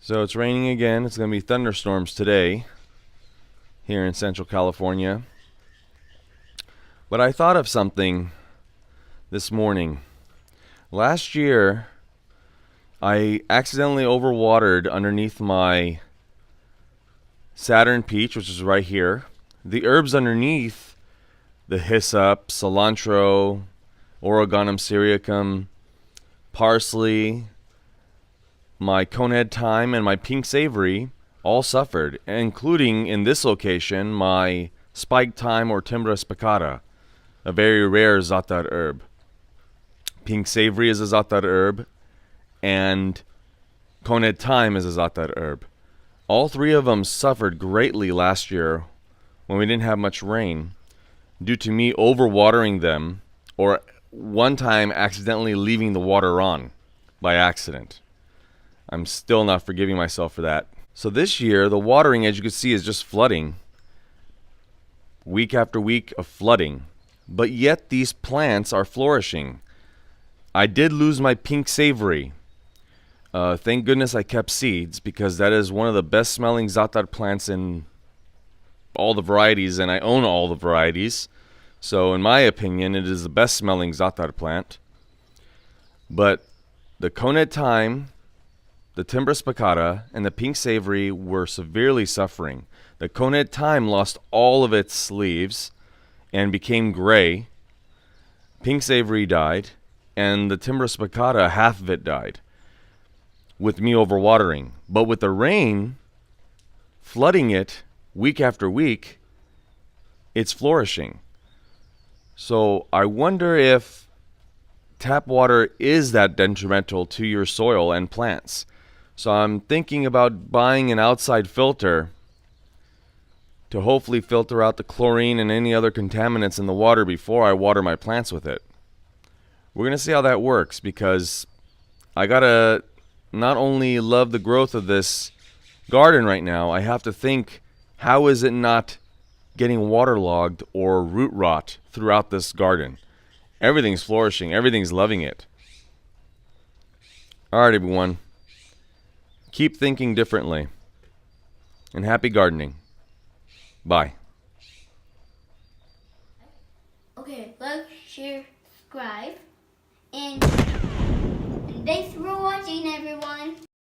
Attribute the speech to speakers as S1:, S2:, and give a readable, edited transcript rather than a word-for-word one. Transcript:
S1: So it's raining again. It's going to be thunderstorms today here in Central California. But I thought of something this morning. Last year, I accidentally overwatered underneath my Saturn peach, which is right here. The herbs underneath, the hyssop, cilantro, Oregonum syriacum, parsley, my conehead thyme, and my pink savory all suffered, including in this location my spiked thyme or Timbra spicata, a very rare zaatar herb. Pink savory is a zaatar herb, and conehead thyme is a zaatar herb. All three of them suffered greatly last year when we didn't have much rain due to me overwatering them, or one time accidentally leaving the water on by accident. I'm still not forgiving myself for that. So this year, the watering, as you can see, is just flooding. Week after week of flooding. But yet these plants are flourishing. I did lose my pink savory. Thank goodness I kept seeds, because that is one of the best smelling zaatar plants in all the varieties, and I own all the varieties. So in my opinion, it is the best smelling zaatar plant. But the conehead thyme, the Timbra spicata, and the pink savory were severely suffering. The conehead thyme lost all of its leaves and became gray. Pink savory died, and the Timbra spicata, half of it died with me overwatering. But with the rain flooding it week after week, it's flourishing. So I wonder if tap water is that detrimental to your soil and plants. So I'm thinking about buying an outside filter to hopefully filter out the chlorine and any other contaminants in the water before I water my plants with it. We're going to see how that works, because I got to not only love the growth of this garden right now, I have to think, how is it not getting waterlogged or root rot throughout this garden? Everything's flourishing. Everything's loving it. All right, everyone. Keep thinking differently. And happy gardening. Bye.
S2: Okay, like, share, subscribe, and thanks for watching, everyone.